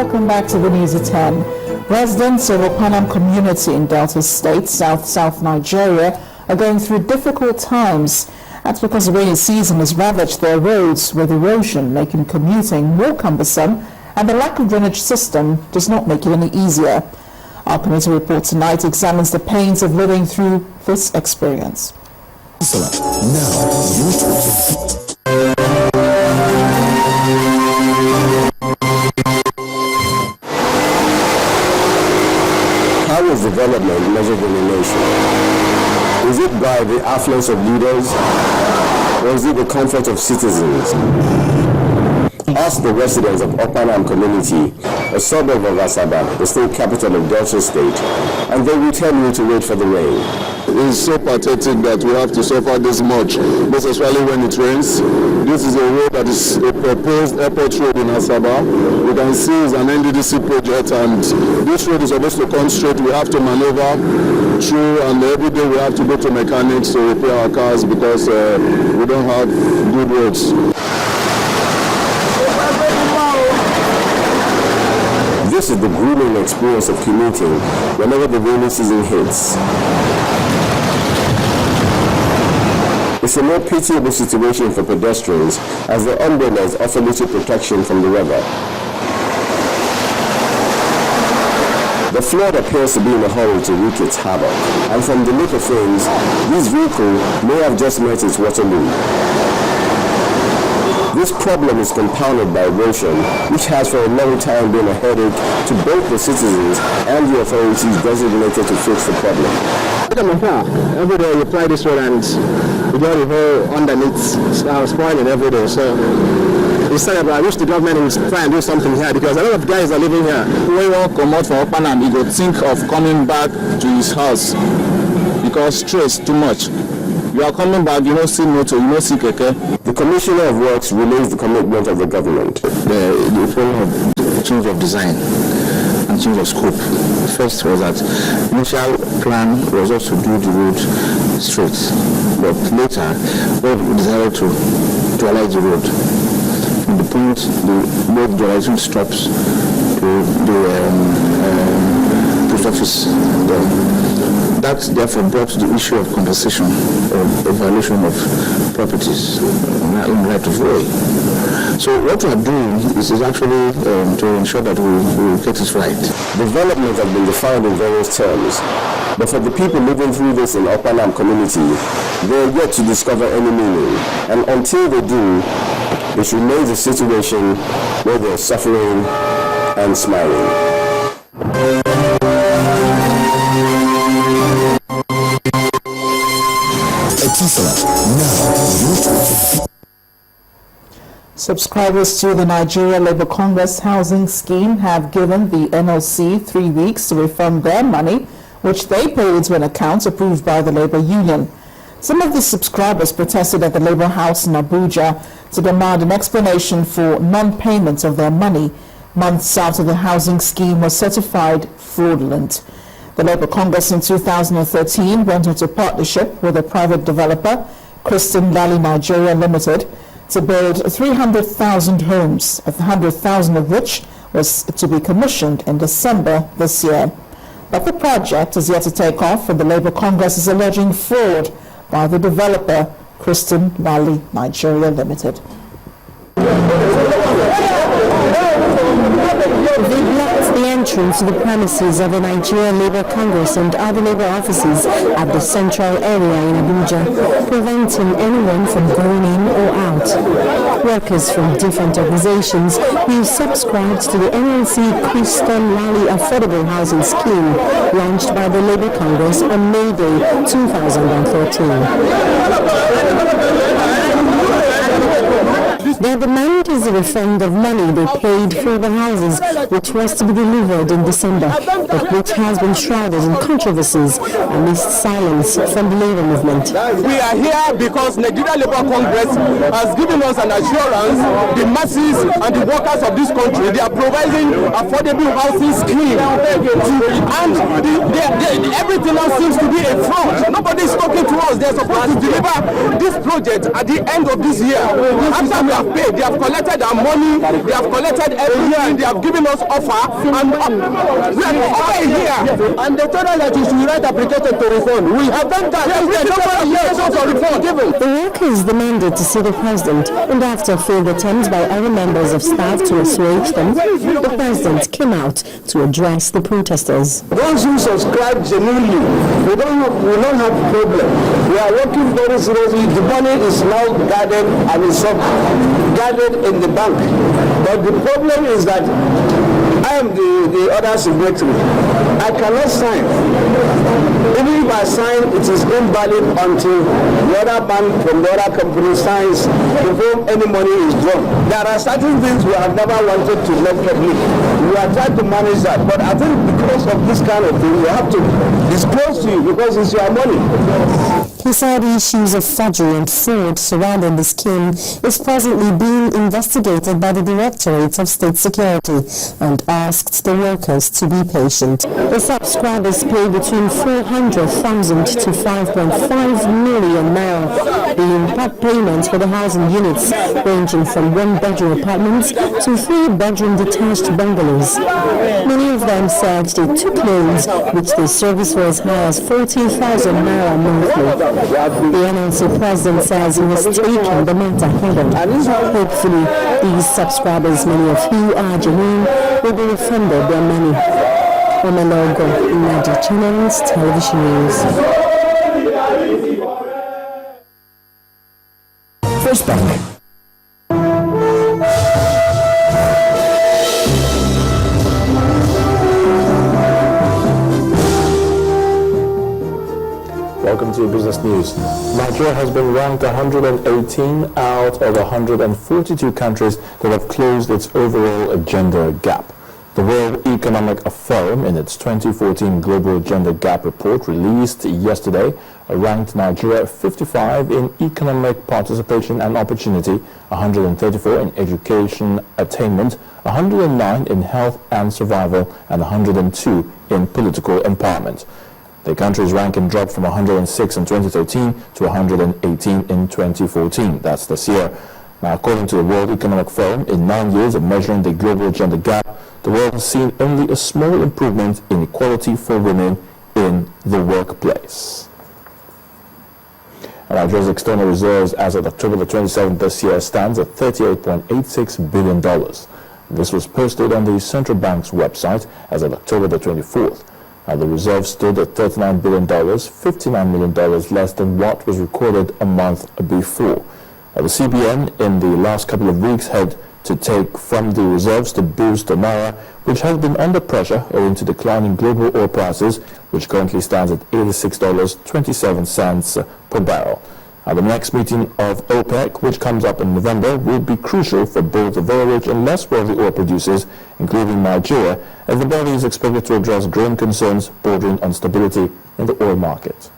Welcome back to the News at 10. Residents of Opanam community in Delta State, South Nigeria, are going through difficult times. That's because the rainy season has ravaged their roads with erosion, making commuting more cumbersome, and the lack of drainage system does not make it any easier. Our committee report tonight examines the pains of living through this experience. How is development measured in a nation? Is it by the affluence of leaders, or is it the comfort of citizens? Ask the residents of Opanam community, a suburb of Asaba, the state capital of Delta State, and they will tell you to wait for the rain. It is so pathetic that we have to suffer this much, most especially when it rains. This is a road that is a proposed airport road in Asaba. You can see it's an NDDC project, and this road is supposed to come straight. We have to maneuver through, and every day we have to go to mechanics to repair our cars because we don't have good roads. This is the grueling experience of commuting whenever the rainy season hits. It's a more pitiable situation for pedestrians as the umbrellas offer little protection from the weather. The flood appears to be in a hurry to wreak its havoc, and from the look of things, this vehicle may have just met its Waterloo. This problem is compounded by erosion, which has for a long time been a headache to both the citizens and the authorities designated to fix the problem. Every day you apply this road and you got the whole underneath spoiling every day. So instead, I wish the government would try and do something here because a lot of guys are living here. When you come out from Opanam, he go think of coming back to his house because stress too much. You are coming back, you don't see motor, you don't see keke. The Commissioner of Works relays the commitment of the government. The problem of change of design and change of scope. First was that initial plan was also to do the road straight, but later we decided to dualize the road. From the point the road dualization stops to the post office. That therefore brought the issue of compensation of evaluation of properties in right of way. So what we are doing is actually to ensure that we get it right. Development has been defined in various terms, but for the people living through this in Opanam community, they are yet to discover any meaning. And until they do, it remains a situation where they are suffering and smiling. Subscribers to the Nigeria Labour Congress housing scheme have given the NLC 3 weeks to refund their money, which they paid into an account approved by the Labour Union. Some of the subscribers protested at the Labour House in Abuja to demand an explanation for non-payment of their money months after the housing scheme was certified fraudulent. The Labour Congress in 2013 went into partnership with a private developer, Christian Valley Nigeria Limited, to build 300,000 homes, 100,000 of which was to be commissioned in December this year. But the project is yet to take off, and the Labour Congress is alleging fraud by the developer, Christian Valley Nigeria Limited. They blocked the entrance to the premises of the Nigeria Labour Congress and other Labour offices at the central area in Abuja, preventing anyone from going in or out. Workers from different organizations who subscribed to the NLC Christian Valley Affordable Housing Scheme launched by the Labour Congress on May Day 2013. Their demand is a refund of money they paid for the houses, which was to be delivered in December, but which has been shrouded in controversies amidst silence from the labor movement. We are here because Nigeria Labour Congress has given us an assurance the masses and the workers of this country, they are providing affordable housing scheme, and everything else seems to be a fraud. Nobody is talking to us. They are supposed to deliver this project at the end of this year. After we have paid, they have collected collected our money, they have collected everything, they have given us offer, and we are over a year. And they told us that you should write application to refund. We have done that. Yes, we have application to refund. The workers demanded to see the president, and after failed attempts by other members of staff to assuage them, the president came out to address the protesters. Those who subscribe genuinely, we don't have problem. We are working very seriously. The money is now guarded and is guarded in the bank. But the problem is that I am the other signatory. I cannot sign. Even if I sign, it is invalid until the other man from the other company signs before any money is drawn. There are certain things we have never wanted to let public. We are trying to manage that. But I think because of this kind of thing, we have to disclose to you because it's your money. He said issues of forgery and fraud surrounding the scheme is presently being investigated by the Directorate of State Security and asked the workers to be patient. The subscribers pay between 400,000 to 5.5 million naira. The impact payments for the housing units ranging from one-bedroom apartments to three-bedroom detached bungalows. Many of them said they took loans which they service for as high as 40,000 naira monthly. The NLC president says he was taking the matter head-on. Hopefully, these subscribers, many of who are genuine, will be refunded their money. Omelogo, Nadia Channels, Television News. First Bank. Welcome to Business News. Nigeria has been ranked 118 out of 142 countries that have closed its overall gender gap. The World Economic Forum, in its 2014 Global Gender Gap Report released yesterday, ranked Nigeria 55 in economic participation and opportunity, 134 in education attainment, 109 in health and survival, and 102 in political empowerment. The country's ranking dropped from 106 in 2013 to 118 in 2014. That's this year. Now, according to the World Economic Forum, in 9 years of measuring the global gender gap, the world has seen only a small improvement in equality for women in the workplace. And Nigeria's external reserves as of October the 27th this year stands at $38.86 billion. This was posted on the central bank's website as of October the 24th. The reserve stood at $39 billion, $59 million less than what was recorded a month before. The CBN in the last couple of weeks had to take from the reserves to boost the naira, which has been under pressure owing to declining global oil prices, which currently stands at $86.27 per barrel. The next meeting of OPEC, which comes up in November, will be crucial for both the very rich and less wealthy oil producers, including Nigeria, as the body is expected to address growing concerns bordering on stability in the oil market.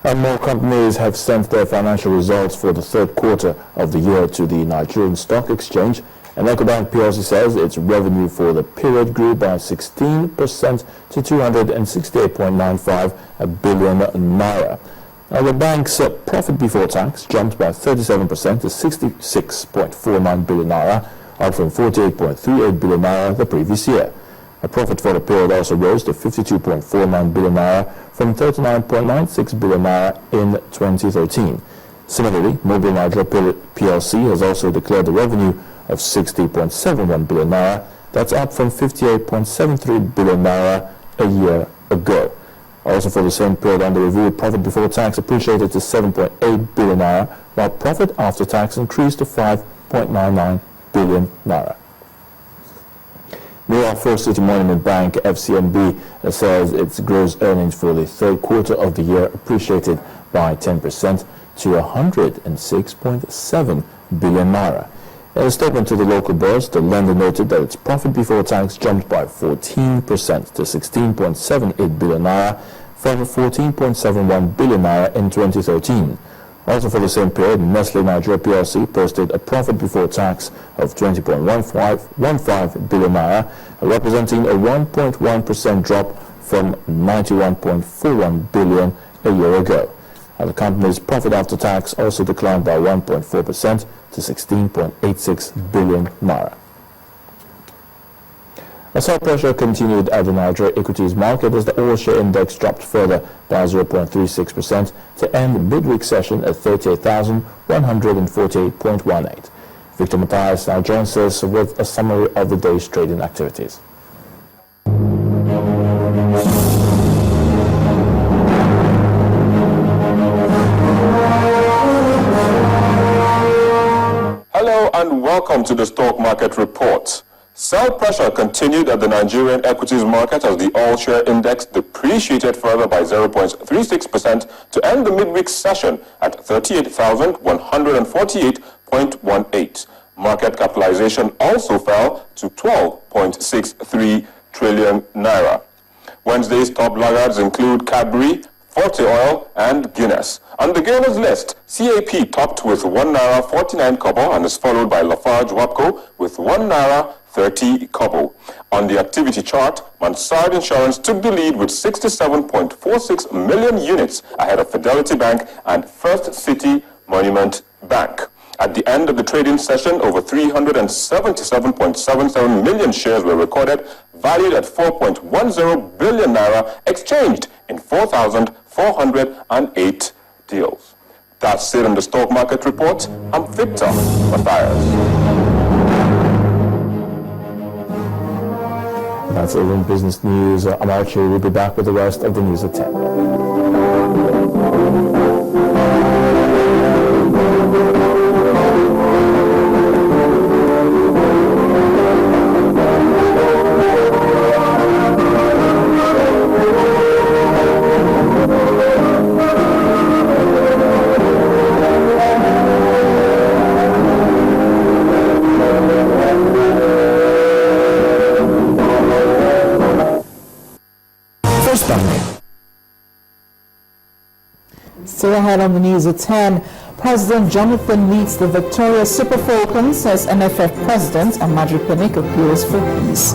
And more companies have sent their financial results for the third quarter of the year to the Nigerian Stock Exchange, and EcoBank PLC says its revenue for the period grew by 16% to 268.95 billion naira. Now, the bank's profit before tax jumped by 37% to 66.49 billion naira, up from 48.38 billion naira the previous year. A profit for the period also rose to 52.49 billion naira from 39.96 billion naira in 2013. Similarly, Mobile Nigeria PLC has also declared a revenue of 60.71 billion naira. That's up from 58.73 billion naira a year ago. Also for the same period under review, profit before tax appreciated to 7.8 billion naira, while profit after tax increased to 5.99 billion naira. Meanwhile, First City Monument Bank, FCMB, says its gross earnings for the third quarter of the year appreciated by 10% to 106.7 billion naira. In a statement to the local bourse, the lender noted that its profit before tax jumped by 14% to 16.78 billion naira from 14.71 billion naira in 2013. Also for the same period, Nestle Nigeria PLC posted a profit before tax of 20.15 billion naira, representing a 1.1% drop from 91.41 billion a year ago. And the company's profit after tax also declined by 1.4% to 16.86 billion naira. A sell pressure continued at the Nigeria equities market as the oil-share index dropped further by 0.36% to end the midweek session at 38,148.18. Victor Matthias now joins us with a summary of the day's trading activities. Hello and welcome to the Stock Market Report. Sell pressure continued at the Nigerian equities market as the all-share index depreciated further by 0.36% to end the midweek session at 38,148.18. Market capitalization also fell to 12.63 trillion naira. Wednesday's top laggards include Cadbury, Forte Oil and Guinness. On the gainers list, CAP topped with 1 naira 49 kobo and is followed by Lafarge Wapco with 1 naira 30 kobo. On the activity chart, Mansard Insurance took the lead with 67.46 million units ahead of Fidelity Bank and First City Monument Bank. At the end of the trading session, over 377.77 million shares were recorded, valued at 4.10 billion naira, exchanged in 4,408 deals. That's it on the Stock Market Report. I'm Victor Matthias. That's it in business news. I'm Archie. We'll be back with the rest of the news at 10. Still ahead on the news at 10, President Jonathan meets the victorious Super Falcons as NFF President, and Madrid Pinnick appeals for peace.